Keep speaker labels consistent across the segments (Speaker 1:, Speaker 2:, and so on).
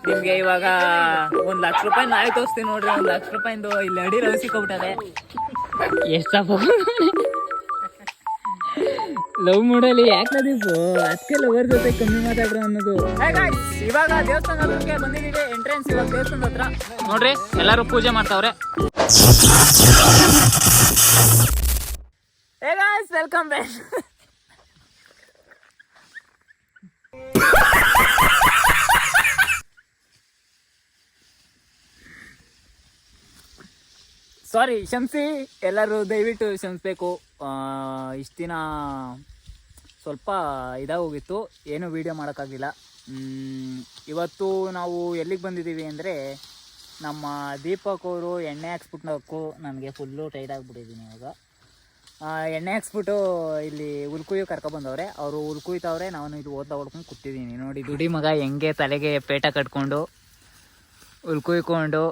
Speaker 1: ನಿಮ್ಗೆ ಇವಾಗ 1,00,000 ರೂಪಾಯಿ ನಾಳೆ ತೋರಿಸ್ತೀನಿ ನೋಡ್ರಿ. 1,00,000 ರೂಪಾಯಿಂದು ಇಲ್ಲಿ ಅಡಿ ರೌಸಿ ಕೊಬಿಟ್ಟದೆ. ಎಷ್ಟಪ್ಪ ಲವ್ ಮೂಡಲ್ಲಿ ಯಾಕೆ ದೀಪು ಅದಕ್ಕೆ ಲವರ್ ಜೊತೆ ಕಮ್ಮಿ ಮಾತಾಡ್ರು ಅನ್ನೋದು. ಇವಾಗ ದೇವಸ್ಥಾನ ಹತ್ರಕ್ಕೆ ಬಂದಿದ್ದೀವಿ. ಎಂಟ್ರೆನ್ಸ್ ಇವಾಗ ದೇವಸ್ಥಾನದ ಹತ್ರ ನೋಡ್ರಿ, ಎಲ್ಲರೂ ಪೂಜೆ ಮಾಡ್ತಾವ್ರೆ. Hey guys, welcome back. Sorry, ಕ್ಷಮಿಸಿ ಎಲ್ಲರೂ, ದಯವಿಟ್ಟು ಕ್ಷಮಿಸ್ಬೇಕು. ಇಷ್ಟು ದಿನ ಸ್ವಲ್ಪ ಇದಾಗೋಗಿತ್ತು, ಏನೂ ವೀಡಿಯೋ ಮಾಡೋಕ್ಕಾಗಿಲ್ಲ. ಇವತ್ತು ನಾವು ಎಲ್ಲಿಗೆ ಬಂದಿದ್ದೀವಿ ಅಂದರೆ, ನಮ್ಮ ದೀಪಕ್ ಅವರು ಎಣ್ಣೆ ಹಾಕ್ಸ್ಬಿಟ್ಟು ನನಗೆ ಫುಲ್ಲು ಟೈಟ್ ಆಗಿಬಿಟ್ಟಿದ್ದೀನಿ. ಇವಾಗ ಎಣ್ಣೆ ಹಾಕ್ಸ್ಬಿಟ್ಟು ಇಲ್ಲಿ ಹುಲ್ಕುಯ್ಯು ಕರ್ಕೊಬಂದವ್ರೆ. ಅವರು ಹುಲ್ಕುಯ್ತವ್ರೆ, ನಾನು ಇದು ಓದ್ತಾ ಹೊಡ್ಕೊಂಡು ಕೂತಿದ್ದೀನಿ. ನೋಡಿ ದುಡಿ ಮಗ ಹೆಂಗೆ ತಲೆಗೆ ಪೇಟ ಕಟ್ಕೊಂಡು ಹುಲ್ಕುಯ್ಕೊಂಡು.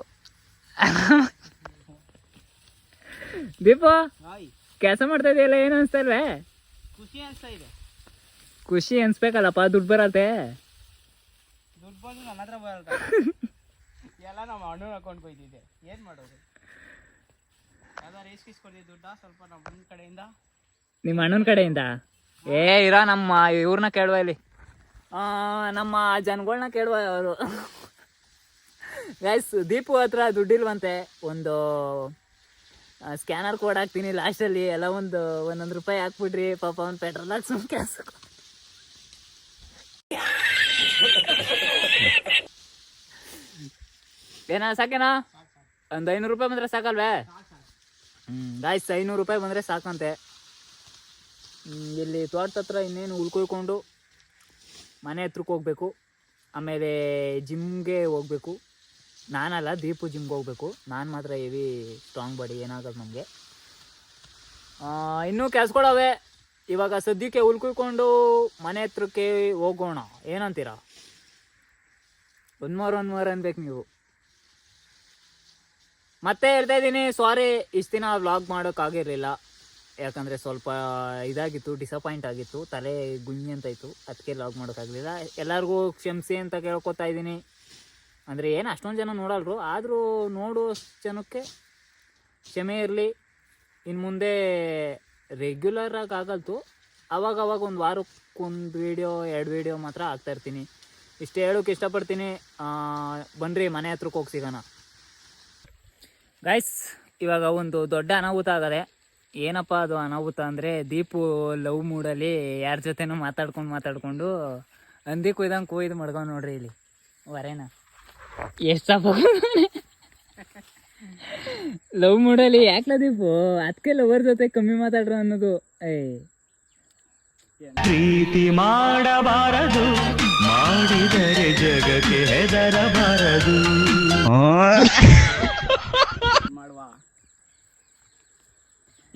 Speaker 1: ದೀಪ ಕೆಲಸ ಮಾಡ್ತಾ ಇದೆಯಲ್ಲ, ಏನು ಅನಿಸ್ತಲ್ವೇ?
Speaker 2: ಖುಷಿ ಅನಿಸ್ತಾ ಇದೆ.
Speaker 1: ಖುಷಿ ಅನ್ಸ್ಬೇಕಲ್ಲಪ್ಪ, ದುಡ್ಡು ಬರತ್ತೆ.
Speaker 2: ದುಡ್ಡು ಬಂದು ನನ್ನ ಹತ್ರ ಬರಲ್ಲ. ಎಲ್ಲ ನಮ್ಮ ಅಣ್ಣನ ಅಕೌಂಟ್ ಹೋಯ್ತಿದ್ದೆ, ಏನು ಮಾಡೋದು? ಯಾವ್ದಾರು ರೇಸ್ಕಿಸ್ಕೊಡ್ತೀವಿ ದುಡ್ಡ ಸ್ವಲ್ಪ ನಮ್ಮ ಅಣ್ಣನ ಕಡೆಯಿಂದ.
Speaker 1: ನಿಮ್ಮ ಅಣ್ಣನ ಕಡೆಯಿಂದ? ಇರೋ ನಮ್ಮ ಇವ್ರನ್ನ ಕೇಳುವ, ಇಲ್ಲಿ ನಮ್ಮ ಜನಗಳನ್ನ ಕೇಳುವ. ಅವರು ಗೈಸ್, ದೀಪು ಹತ್ರ ದುಡ್ಡಿಲ್ವಂತೆ. ಒಂದು ಸ್ಕ್ಯಾನರ್ ಕೋಡ್ ಹಾಕ್ತೀನಿ ಲಾಸ್ಟಲ್ಲಿ. ಎಲ್ಲ ಒಂದೊಂದು ರೂಪಾಯಿ ಹಾಕ್ಬಿಡ್ರಿ, ಪಾಪ ಒಂದು ಪೆಟ್ರೋಲ್ ಹಾಕಿ ಸುಮ್ಮನೆ ಕೆಲಸ. ಏನಾ ಸಾಕೇನಾ? ಒಂದು 500 ರೂಪಾಯಿ ಬಂದರೆ ಸಾಕಲ್ವೇ? ಗಾಯ್ಸ್, 500 ರೂಪಾಯಿ ಬಂದರೆ ಸಾಕಂತೆ. ಇಲ್ಲಿ ತೋಟದ ಹತ್ರ ಇನ್ನೇನು ಉಳ್ಕೊಯ್ಕೊಂಡು ಮನೆ ಹತ್ರಕ್ಕೆ ಹೋಗ್ಬೇಕು. ಆಮೇಲೆ ಜಿಮ್ಗೆ ಹೋಗ್ಬೇಕು. ನಾನಲ್ಲ, ದೀಪು ಜಿಮ್ಗೆ ಹೋಗ್ಬೇಕು. ನಾನು ಮಾತ್ರ ಹೆವಿ ಸ್ಟ್ರಾಂಗ್ ಬಾಡಿ, ಏನಾಗೋದು ನಮಗೆ. ಇನ್ನೂ ಕೆಲ್ಸಗಳವೆ. ಇವಾಗ ಸದ್ಯಕ್ಕೆ ಉಳ್ಕೊಯ್ಕೊಂಡು ಮನೆ ಹತ್ರಕ್ಕೆ ಹೋಗೋಣ, ಏನಂತೀರಾ? ಒಂದು ಮಾರು ಅನ್ಬೇಕು ನೀವು. ಮತ್ತೆ ಹೇಳ್ತಾ ಇದ್ದೀನಿ, ಸಾರಿ ಇಷ್ಟು ದಿನ ವ್ಲಾಗ್ ಮಾಡೋಕ್ಕಾಗಿರಲಿಲ್ಲ. ಯಾಕಂದರೆ ಸ್ವಲ್ಪ ಇದಾಗಿತ್ತು, ಡಿಸಪಾಯಿಂಟ್ ಆಗಿತ್ತು, ತಲೆ ಗುಂಜಿ ಅಂತಾಯಿತು. ಅದಕ್ಕೆ ವ್ಲಾಗ್ ಮಾಡೋಕ್ಕಾಗಲಿಲ್ಲ. ಎಲ್ಲರಿಗೂ ಕ್ಷಮಿಸಿ ಅಂತ ಕೇಳ್ಕೊತಾ ಇದ್ದೀನಿ. ಅಂದರೆ ಏನು ಅಷ್ಟೊಂದು ಜನ ನೋಡಲ್ರು, ಆದರೂ ನೋಡೋ ಜನಕ್ಕೆ ಕ್ಷಮೆ ಇರಲಿ. ಇನ್ನು ಮುಂದೆ ರೆಗ್ಯುಲರಾಗಿ ಆಗಲ್ತು, ಅವಾಗವಾಗ ಒಂದು ವಾರಕ್ಕೊಂದು ವೀಡಿಯೋ 2 ವೀಡಿಯೋ ಮಾತ್ರ ಹಾಕ್ತಾಯಿರ್ತೀನಿ. ಇಷ್ಟು ಹೇಳೋಕ್ಕೆ ಇಷ್ಟಪಡ್ತೀನಿ. ಬನ್ನಿರಿ ಮನೆ ಹತ್ರಕ್ಕೆ ಹೋಗಿ ಸಿಗೋಣ. ಗೈಸ್, ಇವಾಗ ಒಂದು ದೊಡ್ಡ ಅನಾಹುತ ಆಗದೆ. ಏನಪ್ಪ ಅದು ಅನಾಹುತ ಅಂದರೆ, ದೀಪು ಲವ್ ಮೂಡಲ್ಲಿ ಯಾರ ಜೊತೆನೂ ಮಾತಾಡ್ಕೊಂಡು ಹಂದಿ ಕುಯ್ದಂಗೆ ಕುಯ್ದು ಮಡ್ಗವ್ ನೋಡ್ರಿ ಇಲ್ಲಿ ವರೇನ. ಎಷ್ಟಪ್ಪ ಲವ್ ಮೂಡಲ್ಲಿ ಯಾಕೆ ದೀಪು ಅದಕ್ಕೆ ಲವರ್ ಜೊತೆ ಕಮ್ಮಿ ಮಾತಾಡ್ರು ಅನ್ನೋದು.
Speaker 3: ಪ್ರೀತಿ ಮಾಡಬಾರದು, ಮಾಡಿದರೆ ಜಗಕ್ಕೆ ಹೆದರಬಾರದು.
Speaker 2: ಮಾಡುವ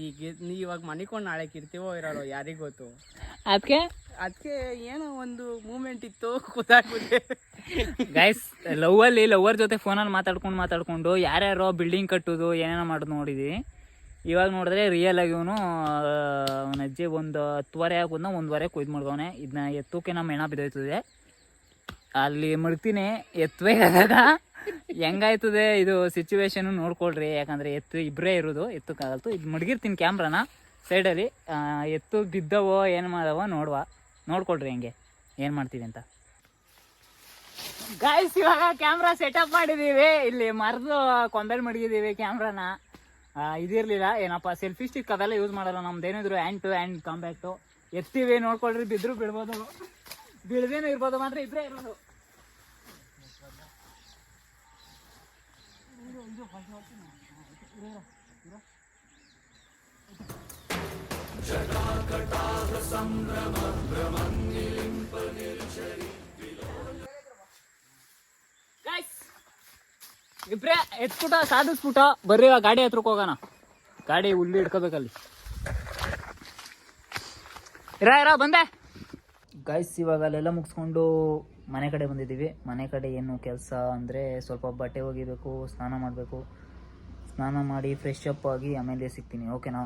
Speaker 2: ಈಗ ನೀ ಇವಾಗ ಮನಿಕೊಂಡು ನಾಳೆ ಇರ್ತೀವೋ ಇರೋರು ಯಾರಿಗ ಗೊತ್ತು. ಅದಕ್ಕೆ ಏನೋ ಒಂದು ಮೂಮೆಂಟ್ ಇತ್ತು, ಕೂತಾಕ್ಬಿಟ್ಟೆ.
Speaker 1: ಗೈಸ್, ಲವರ್ ಜೊತೆ ಫೋನಲ್ಲಿ ಮಾತಾಡ್ಕೊಂಡು ಯಾರ್ಯಾರೋ ಬಿಲ್ಡಿಂಗ್ ಕಟ್ಟೋದು ಏನೇನೋ ಮಾಡೋದು ನೋಡಿದ್ವಿ. ಇವಾಗ ನೋಡಿದ್ರೆ ರಿಯಲ್ ಆಗಿ ಅವನ ಅಜ್ಜಿ 10:30 ಆಗೋದನ್ನ 1:15 ಕುಯ್ದು ಮಡ್ಗವನೆ. ಇದನ್ನ ಎತ್ತೋಕೆ ನಮ್ಮ ಹೆಣ ಬಿದ್ದೋಯ್ತದೆ. ಅಲ್ಲಿ ಮಡ್ತೀನಿ, ಎತ್ತಬೇಕಾದಾಗ ಹೆಂಗಾಯ್ತದೆ ಇದು ಸಿಚುವೇಶನ್ ನೋಡ್ಕೊಳ್ರಿ. ಯಾಕಂದರೆ ಇಬ್ಬರೇ ಇರೋದು, ಎತ್ತಕ್ಕಾಗಲ್ತು. ಇದು ಮಡಗಿರ್ತೀನಿ ಕ್ಯಾಮ್ರಾನ ಸೈಡಲ್ಲಿ. ಎತ್ತು ಬಿದ್ದವೋ ಏನು ಮಾಡವೋ ನೋಡ್ಕೊಳ್ರಿ ಹೆಂಗೆ ಏನು ಮಾಡ್ತೀವಿ ಅಂತ. ಗಾಯ್ಸ್, ಇವಾಗ ಕ್ಯಾಮ್ರಾ ಸೆಟಪ್ ಮಾಡಿದ್ದೀವಿ. ಇಲ್ಲಿ ಮರದ ಕೊಂಬೆಲ್ ಮಡಗಿದ್ದೀವಿ ಕ್ಯಾಮ್ರಾನ. ಇದಿರಲಿಲ್ಲ, ಏನಪ್ಪ ಸೆಲ್ಫಿ ಸ್ಟಿಕ್ ಅವೆಲ್ಲ ಯೂಸ್ ಮಾಡಲ್ಲ. ನಮ್ದೇನಿದ್ರು ಹ್ಯಾಂಡ್ ಟು ಹ್ಯಾಂಡ್ ಕಾಂಪ್ಯಾಕ್ಟು. ಎತ್ತೀವಿ, ನೋಡ್ಕೊಳ್ರಿ. ಬಿದ್ದರೂ ಬಿಡ್ಬೋದು, ಬಿಡ್ದೇನೂ ಇರ್ಬೋದು, ಮಾತ್ರ ಇಬ್ಬರೇ ಇರೋದು. ಇಬ್ರೇ ಎತ್ಬಿಟ್ಟ ಸಾಧಿಸ್ಬಿಟ್ಟ. ಬರ್ರಿ ಗಾಡಿ ಹತ್ರಕ್ಕೆ ಹೋಗೋಣ. ಗಾಡಿ ಹುಲ್ಲು ಹಿಡ್ಕೋಬೇಕಲ್ಲಿ. ಇರ ಬಂದೆ. ಗೈಸ್, ಇವಾಗ ಅಲ್ಲೆಲ್ಲ ಮುಗಿಸ್ಕೊಂಡು ಮನೆ ಕಡೆ ಬಂದಿದ್ದೀವಿ. ಮನೆ ಕಡೆ ಏನು ಕೆಲಸ ಅಂದರೆ, ಸ್ವಲ್ಪ ಬಟ್ಟೆ ಒಗಿಬೇಕು, ಸ್ನಾನ ಮಾಡಬೇಕು. ಸ್ನಾನ ಮಾಡಿ ಫ್ರೆಶ್ ಅಪ್ ಆಗಿ ಆಮೇಲೆ ಸಿಗ್ತೀನಿ, ಓಕೆನಾ?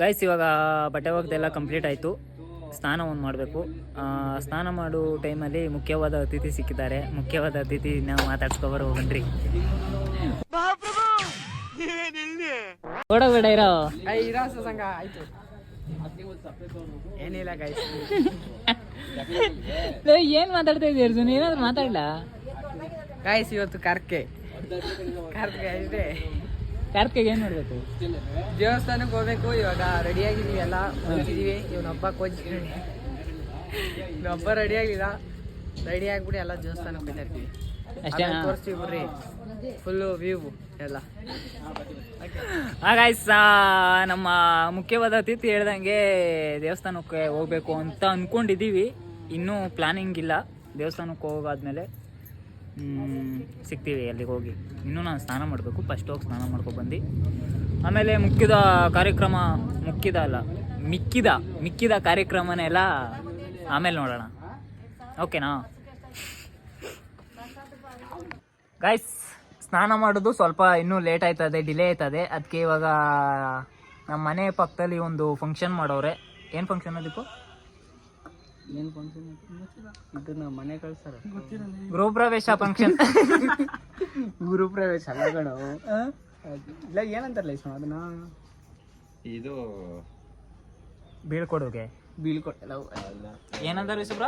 Speaker 1: ಗೈಸ್, ಇವಾಗ ಬಟ್ಟೆ ಒಗ್ದೆಲ್ಲ ಕಂಪ್ಲೀಟ್ ಆಯಿತು. ಸ್ನಾನ ಒಂದು ಮಾಡಬೇಕು. ಸ್ನಾನ ಮಾಡೋ ಟೈಮಲ್ಲಿ ಮುಖ್ಯವಾದ ಅತಿಥಿ ಸಿಕ್ಕಿದ್ದಾರೆ. ಮುಖ್ಯವಾದ ಅತಿಥಿ ನಾವು ಮಾತಾಡ್ಸ್ಕೊಬರೋ ಬನ್ರಿ. ಓಡೋಬೇಡ ಇರೋ
Speaker 2: ಸಂಘ ಆಯ್ತು. ಏನಿಲ್ಲ ಗೈಸ್.
Speaker 1: ಏನ್ ಮಾತಾಡ್ತಾ ಇದೀಯ ಅರ್ಜುನ್? ಏನಾದ್ರು ಮಾತಾಡ್ಲಾ
Speaker 2: ಗೈಸ್? ಇವತ್ತು ಕಾರ್ಕೆ ಇದೆ.
Speaker 1: ಕಾರ್ತಿಗೆ ಏನ್ ಮಾಡ್ಬೇಕು?
Speaker 2: ದೇವಸ್ಥಾನಕ್ಕೆ ಹೋಗ್ಬೇಕು. ಇವಾಗ ರೆಡಿ ಆಗಿದೀವಿ, ಎಲ್ಲ ಹೋಗ್ತಿದೀವಿ. ಇವನೊಬ್ಬ ರೆಡಿ ಆಗಿಲ್ಲ. ರೆಡಿ ಆಗ್ಬಿಟ್ಟು ಎಲ್ಲ ದೇವಸ್ಥಾನಕ್ಕೆ ಹೋಗ್ತಾ ಇರ್ತೀವಿ.
Speaker 1: ಅಷ್ಟೇ
Speaker 2: ತೋರಿಸ್ತೀವಿ ಬಿಡ್ರಿ ಫುಲ್ಲು ವ್ಯೂ ಎಲ್ಲ.
Speaker 1: ಹಾಗಾಯ್ಸ್, ನಮ್ಮ ಮುಖ್ಯವಾದ ಅತಿಥಿ ಹೇಳ್ದಂಗೆ ದೇವಸ್ಥಾನಕ್ಕೆ ಹೋಗ್ಬೇಕು ಅಂತ ಅನ್ಕೊಂಡಿದ್ದೀವಿ. ಇನ್ನೂ ಪ್ಲಾನಿಂಗ್ ಇಲ್ಲ. ದೇವಸ್ಥಾನಕ್ಕೆ ಹೋಗಾದ್ಮೇಲೆ ಸಿಗ್ತೀವಿ ಅಲ್ಲಿಗೆ ಹೋಗಿ. ಇನ್ನೂ ನಾನು ಸ್ನಾನ ಮಾಡಬೇಕು. ಫಸ್ಟ್ ಹೋಗಿ ಸ್ನಾನ ಮಾಡ್ಕೊಬಂದು ಆಮೇಲೆ ಮಿಕ್ಕಿದ ಕಾರ್ಯಕ್ರಮನೆಲ್ಲ ಆಮೇಲೆ ನೋಡೋಣ. ಓಕೆನಾ ಗೈಸ್? ಸ್ನಾನ ಮಾಡೋದು ಸ್ವಲ್ಪ ಇನ್ನೂ ಲೇಟ್ ಆಯ್ತದೆ, ಡಿಲೇ ಆಯ್ತದೆ. ಅದಕ್ಕೆ ಇವಾಗ ನಮ್ಮ ಮನೆ ಪಕ್ಕದಲ್ಲಿ ಒಂದು ಫಂಕ್ಷನ್ ಮಾಡೋರೆ. ಏನು ಫಂಕ್ಷನ್ ಅದಕ್ಕೂ?
Speaker 2: ಏನು ಫಂಕ್ಷನ್? ಇದನ್ನ ಮನೆ ಕಳ್ಸಾರ.
Speaker 1: ಗೃಹಪ್ರವೇಶ ಫಂಕ್ಷನ್.
Speaker 2: ಗೃಹಪ್ರವೇಶ ಅಲ್ಲ ಕಣೋ. ಇಲ್ಲ ಏನಂತಾರಲ್ಲ ಇಷ್ಟ ಅದನ್ನ,
Speaker 4: ಇದು
Speaker 1: ಬೀಳ್ಕೊಡುಗೆ.
Speaker 2: ಬೀಳ್ಕೊಟ್ಟಲ್ಲ
Speaker 1: ಏನಂತಾರೆ ಸುಬ್ರ?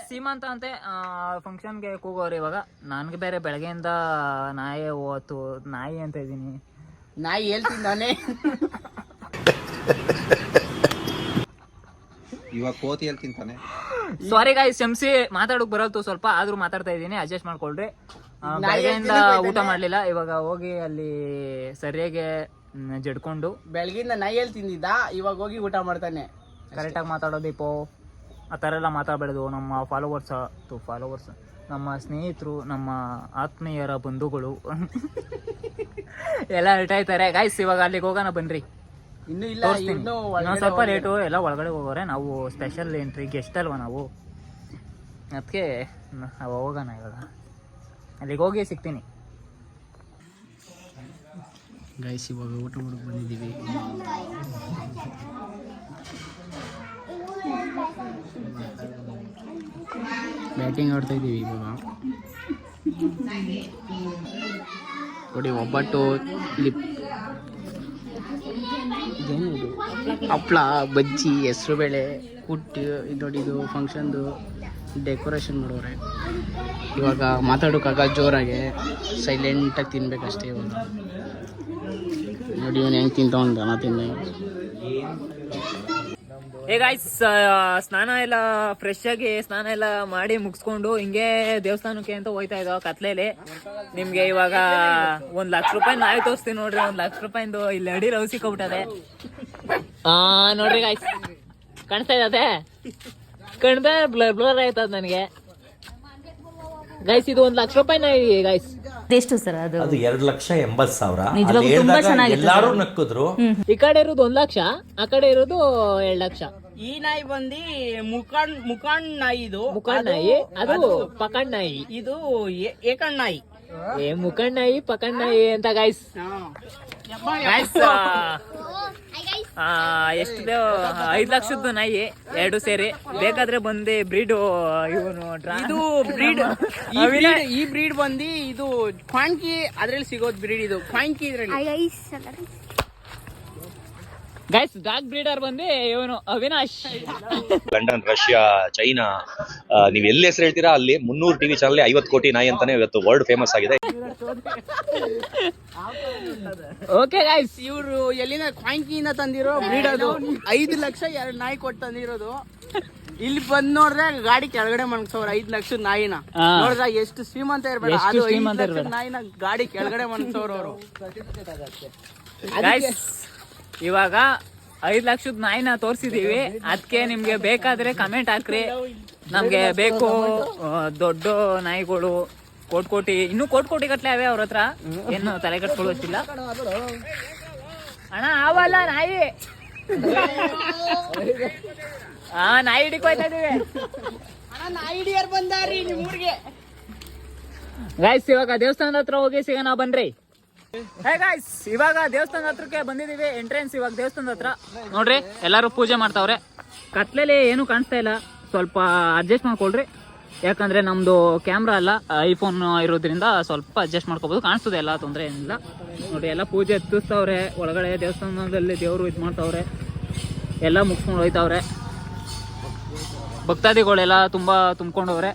Speaker 1: ಸೀಮಂತ ಅಂತೆ ಫಂಕ್ಷನ್ಗೆ ಕೂಗೋರು. ಇವಾಗ ನನ್ಗೆ ಬೇರೆ ಬೆಳಗ್ಗೆಯಿಂದ ನಾಯಿ ಅಂತ ಇದೀನಿ.
Speaker 2: ನಾಯಿ ಹೇಳ್ತೀನಿ ನಾನೇ.
Speaker 4: ಇವಾಗ ಕೋತಿ ಹೇಳ್ತಿಂತಾನೆ.
Speaker 1: ಸಾರಿ ಗಾಯ್ಸ್, ಕ್ಷಮಿಸಿ. ಮಾತಾಡೋಕ್ ಬರಲ್ತು ಸ್ವಲ್ಪ, ಆದ್ರೂ ಮಾತಾಡ್ತಾ ಇದ್ದೀನಿ. ಅಡ್ಜಸ್ಟ್ ಮಾಡ್ಕೊಳ್ರಿ. ಬೆಳಗ್ಗೆಯಿಂದ ಊಟ ಮಾಡ್ಲಿಲ್ಲ. ಇವಾಗ ಹೋಗಿ ಅಲ್ಲಿ ಸರಿಯಾಗಿ ಜಡ್ಕೊಂಡು
Speaker 2: ಬೆಳಗಿಂದ ನಾಯಿ ಹೇಳ್ತಿದ್ದ, ಇವಾಗ ಹೋಗಿ ಊಟ ಮಾಡ್ತಾನೆ.
Speaker 1: ಕರೆಕ್ಟಾಗಿ ಮಾತಾಡೋದಿಪ್ಪೋ. ಆ ಥರ ಎಲ್ಲ ಮಾತಾಡಬೇಡದು. ನಮ್ಮ ಫಾಲೋವರ್ಸ್, ನಮ್ಮ ಸ್ನೇಹಿತರು, ನಮ್ಮ ಆತ್ಮೀಯರ ಬಂಧುಗಳು ಎಲ್ಲ ಹೊರಟಾಯ್ತಾರೆ ಗಾಯ್ಸ್. ಇವಾಗ ಅಲ್ಲಿಗೆ ಹೋಗೋಣ ಬನ್ರಿ.
Speaker 2: ಇನ್ನೂ ಇಲ್ಲ,
Speaker 1: ಇನ್ನೂ ಸ್ವಲ್ಪ ಲೇಟು. ಎಲ್ಲ ಒಳಗಡೆ ಹೋಗೋರೆ. ನಾವು ಸ್ಪೆಷಲ್ ಎಂಟ್ರಿ ಗೆಸ್ಟ್ ಅಲ್ವಾ ನಾವು, ಅದಕ್ಕೆ ಹೋಗೋಣ. ಇವಾಗ ಅಲ್ಲಿಗೆ ಹೋಗಿ ಸಿಗ್ತೀನಿ
Speaker 2: ಗೈಸ್. ಇವಾಗ ಊಟ ಮಾಡಕ್ಕೆ ಬಂದಿದ್ದೀವಿ. ಬ್ಯಾಟಿಂಗ್ ಆಡ್ತಾ ಇದ್ದೀವಿ ಇವಾಗ. ನೋಡಿ, ಒಬ್ಬಟ್ಟು, ಇದೇನಿದು? ಹಪ್ಳ, ಬಜ್ಜಿ, ಹೆಸರುಬೇಳೆ, ಕುಟ್ಟು. ಇದು ನೋಡಿ, ಇದು ಫಂಕ್ಷನ್ದು ಡೆಕೋರೇಷನ್ ಮಾಡೋರೆ. ಇವಾಗ ಮಾತಾಡೋಕ್ಕಾಗ ಜೋರಾಗೆ ಸೈಲೆಂಟಾಗಿ ತಿನ್ಬೇಕಷ್ಟೇ. ಇವಾಗ ನೋಡಿ ಇವನು ಹೆಂಗೆ ತಿಂತ ದನ ತಿಂದ.
Speaker 1: ಹೇ ಗಾಯ್ಸ್, ಸ್ನಾನ ಎಲ್ಲ ಫ್ರೆಶ್ ಆಗಿ ಸ್ನಾನ ಎಲ್ಲ ಮಾಡಿ ಮುಗಿಸ್ಕೊಂಡು ಹಿಂಗೆ ದೇವಸ್ಥಾನಕ್ಕೆ ಅಂತ ಹೋಯ್ತಾ ಇದ್ದೋ ಕತ್ಲೇಲಿ. ನಿಮ್ಗೆ ಇವಾಗ 1 ಲಕ್ಷ ರೂಪಾಯಿ ನಾಯಿ ತೋರಿಸ್ತೀನಿ ನೋಡ್ರಿ. 1 ಲಕ್ಷ ರೂಪಾಯಿಂದು ಇಲ್ಲಿ ಅಡಿ ರೌಸಿ ಕೊಬಿಟ್ಟದೆ. ನೋಡ್ರಿ ಗಾಯ್ಸ್, ಕಾಣಿಸ್ತಾ ಇದ್ದದೆ? ಕಣ್ದೆ ಬ್ಲರ್ ಆಯ್ತದ ನನಗೆ ಗೈಸ್. ಇದು 1 ಲಕ್ಷ ರೂಪಾಯಿ ನಾಯಿ ಗೈಸ್.
Speaker 5: ಎಷ್ಟು ಸರ್ ಅದು?
Speaker 6: 2,80,000 ಎಲ್ಲಾರು ನಕ್ಕಿದ್ರು.
Speaker 1: ಈ ಕಡೆ ಇರೋದು 1 ಲಕ್ಷ, ಆ ಕಡೆ ಇರೋದು 2 ಲಕ್ಷ.
Speaker 2: ಈ ನಾಯಿ ಬಂದು ಮುಖಂಡ್ ನಾಯಿ. ಇದು
Speaker 1: ಮುಖಂಡ್ ನಾಯಿ, ಅದು ಪಕಂಡ್ ನಾಯಿ.
Speaker 2: ಇದು ಏಕಂಡ್ ನಾಯಿ.
Speaker 1: ಮುಖಂಡ್ ನಾಯಿ, ಪಕಂಡ್ ನಾಯಿ ಅಂತ ಗೈಸ್. ಗೈಸ್ ಎಷ್ಟಿದೆ? 5 ಲಕ್ಷದ್ದು ನಾಯಿ 2 ಸೇರಿ. ಬೇಕಾದ್ರೆ ಬಂದು ಬ್ರೀಡ್ ಇವನು
Speaker 2: ಇದು ಬ್ರೀಡ್. ಈ ಬ್ರೀಡ್ ಬಂದು ಇದು ಕ್ವಾಂಕಿ, ಅದ್ರಲ್ಲಿ ಸಿಗೋದು ಬ್ರೀಡ್. ಇದು ಕ್ವಾಂಕಿ ಇದ್ರಲ್ಲಿ.
Speaker 1: ಗೈಸ್, ಡಾಗ್ ಬ್ರೀಡರ್ ಬಂದು ಇವನು ಅವಿನಾಶ್.
Speaker 6: ಲಂಡನ್, ರಷ್ಯಾ, ಚೈನಾ, ನೀವ್ ಎಲ್ಲಿ ಹೆಸರು ಹೇಳ್ತೀರಾ ಅಲ್ಲಿ 300 ಟಿವಿ ಚಾನಲ್ 50 ಕೋಟಿ ನಾಯಿ ಅಂತಾನೆ ಇವತ್ತು ವರ್ಲ್ಡ್ ಫೇಮಸ್ ಆಗಿದೆ.
Speaker 1: ಓಕೆ ಗೈಸ್,
Speaker 2: ಇವ್ರು ಎಲ್ಲಿಂದ ಕ್ವಾಂಕಿಯಿಂದ ತಂದಿರೋ ಬ್ರೀಡ್. ಅದು 5 ಲಕ್ಷ 2 ನಾಯಿ ಕೊಟ್ಟು ತಂದಿರೋದು. ಇಲ್ಲಿ ಬಂದ್ ನೋಡ್ರೆ ಗಾಡಿ ಕೆಳಗಡೆ ಮನ್ಸವ್ರ 5 ಲಕ್ಷದ ನಾಯಿನ. ನೋಡ್ರ ಎಷ್ಟು ಶ್ರೀಮಂತ ಇರ್ಬೇಡ, ಅದು 5 ಲಕ್ಷದ ನಾಯಿನ ಗಾಡಿ ಕೆಳಗಡೆ ಮನ್ಸವ್ರ ಅವರು.
Speaker 1: ಇವಾಗ 5 ಲಕ್ಷದ ನಾಯಿನ ತೋರ್ಸಿದೀವಿ. ಅದಕ್ಕೆ ನಿಮ್ಗೆ ಬೇಕಾದ್ರೆ ಕಮೆಂಟ್ ಹಾಕ್ರಿ. ನಮ್ಗೆ ಬೇಕು ದೊಡ್ಡ ನಾಯಿಗಳು. ಕೋಟಿ ಇನ್ನೂ ಕೋಟಿ ಗಟ್ಲೆ ಅವೇ ಅವ್ರ ಹತ್ರ. ಏನು ತಲೆ ಕಟ್ಕೊಳ್ಳೋಷ್ಟಿಲ್ಲ ಅಣ್ಣ. ಅವಲ್ಲ ನಾಯಿ. ನಾಯಿ ಹಿಡಿಕೋಯ್ತಾ ಇದೀವಿ
Speaker 2: ಅಣ್ಣ ನಾಯಿ ಹಿಡಿಯರ್ ಬಂದಾರಿ ನಿಮ್ಮೂರ್ಗೆ.
Speaker 1: ಗಾಯ್ಸ್ ಇವಾಗ ದೇವಸ್ಥಾನದ ಹತ್ರ ಹೋಗಿ ಸಿಗೋಣ ಬನ್ರಿ. ಹೇ ಗಾಯ್ಸ್ ಇವಾಗ ದೇವಸ್ಥಾನದ ಹತ್ರಕ್ಕೆ ಬಂದಿದೀವಿ. ಎಂಟ್ರೆನ್ಸ್ ಇವಾಗ ದೇವಸ್ಥಾನದ ಹತ್ರ ನೋಡ್ರಿ, ಎಲ್ಲರೂ ಪೂಜೆ ಮಾಡ್ತಾವ್ರೆ. ಕತ್ಲೆಲಿ ಏನು ಕಾಣಿಸ್ತಾ ಇಲ್ಲ, ಸ್ವಲ್ಪ ಅಡ್ಜಸ್ಟ್ ಮಾಡ್ಕೊಳ್ರಿ. ಯಾಕಂದ್ರೆ ನಮ್ದು ಕ್ಯಾಮ್ರಾ ಅಲ್ಲ, ಐಫೋನ್ ಇರೋದ್ರಿಂದ ಸ್ವಲ್ಪ ಅಡ್ಜಸ್ಟ್ ಮಾಡ್ಕೋಬಹುದು. ಕಾಣಿಸ್ತದೆ, ಎಲ್ಲ ತೊಂದರೆ ಏನಿಲ್ಲ. ನೋಡ್ರಿ ಎಲ್ಲ ಪೂಜೆ ಹತ್ತಿಸ್ತವ್ರೆ. ಒಳಗಡೆ ದೇವಸ್ಥಾನದಲ್ಲಿ ದೇವರು ಇದು ಮಾಡ್ತಾವ್ರೆ, ಎಲ್ಲ ಮುಗಿಸ್ಕೊಂಡು ಹೋಯ್ತಾವ್ರೆ. ಭಕ್ತಾದಿಗಳೆಲ್ಲ ತುಂಬಾ ತುಂಬ್ಕೊಂಡವ್ರೆ.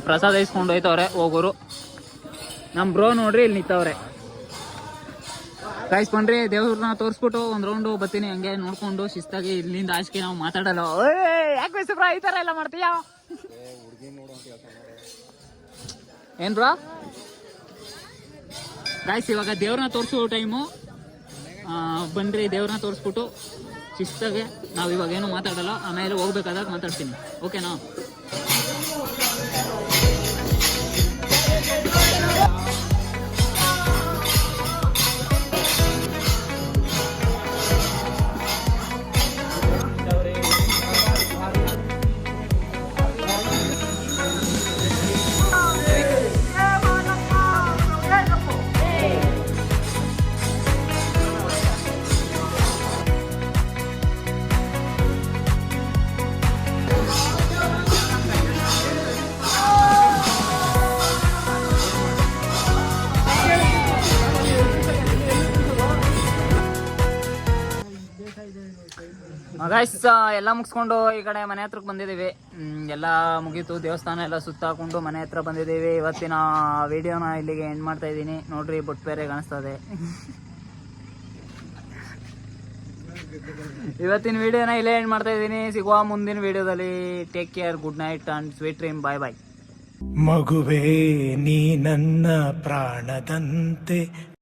Speaker 1: ಪ್ರಸಾದ ಇಸ್ಕೊಂಡು ಹೋಯ್ತವ್ರೆ ಹೋಗೋರು. ನಮ್ಮ ಬ್ರೋ ನೋಡ್ರಿ ಇಲ್ಲಿ ನಿಂತವ್ರೆ. ಕಾಯಿಸ್ಕೊಂಡ್ರಿ ದೇವ್ರನ್ನ ತೋರಿಸ್ಬಿಟ್ಟು ಒಂದ್ ರೌಂಡು ಬರ್ತೀನಿ, ಹಂಗೆ ನೋಡ್ಕೊಂಡು ಶಿಸ್ತಾಗಿ ಇಲ್ಲಿಂದ ಆಚೆಗೆ ನಾವು ಮಾತಾಡಲ್ಲ. ಯಾಕೆ ವಯಸ್ಸು ಈ ತರ ಎಲ್ಲ ಮಾಡ್ತೀಯ ಏನ್ ಬ್ರೋ? ಗಾಯ್ಸ್ ಇವಾಗ ದೇವ್ರನ್ನ ತೋರಿಸೋ ಟೈಮು. ಬನ್ರಿ ದೇವ್ರನ್ನ ತೋರಿಸ್ಬಿಟ್ಟು ಶಿಸ್ತಾಗೆ ನಾವು ಇವಾಗ ಏನು ಮಾತಾಡಲ್ಲ, ಆಮೇಲೆ ಹೋಗ್ಬೇಕಾದಾಗ ಮಾತಾಡ್ತೀನಿ. ಓಕೆನಾ? ಗಾಯ್ಸ್ ಎಲ್ಲ ಮುಗಿಸ್ಕೊಂಡು ಈ ಕಡೆ ಮನೆ ಹತ್ರಕ್ಕೆ ಬಂದಿದ್ದೀವಿ. ಎಲ್ಲ ಮುಗೀತು, ದೇವಸ್ಥಾನ ಎಲ್ಲ ಸುತ್ತಾಕೊಂಡು ಮನೆ ಹತ್ರ ಬಂದಿದ್ದೀವಿ. ಇವತ್ತಿನ ವಿಡಿಯೋನ ಇಲ್ಲಿಗೆ ಎಂಡ್ ಮಾಡ್ತಾ ಇದ್ದೀನಿ. ನೋಡ್ರಿ ಬೊಟ್ಟು ಬೇರೆ ಕಾಣಿಸ್ತದೆ. ಇವತ್ತಿನ ವಿಡಿಯೋನ ಇಲ್ಲೇ ಎಂಡ್ ಮಾಡ್ತಾ ಇದ್ದೀನಿ. ಸಿಗುವ ಮುಂದಿನ ವಿಡಿಯೋದಲ್ಲಿ. Take care, good night and sweet dream. Bye bye.
Speaker 3: ಮಗುವೇ ನೀ ನನ್ನ ಪ್ರಾಣದಂತೆ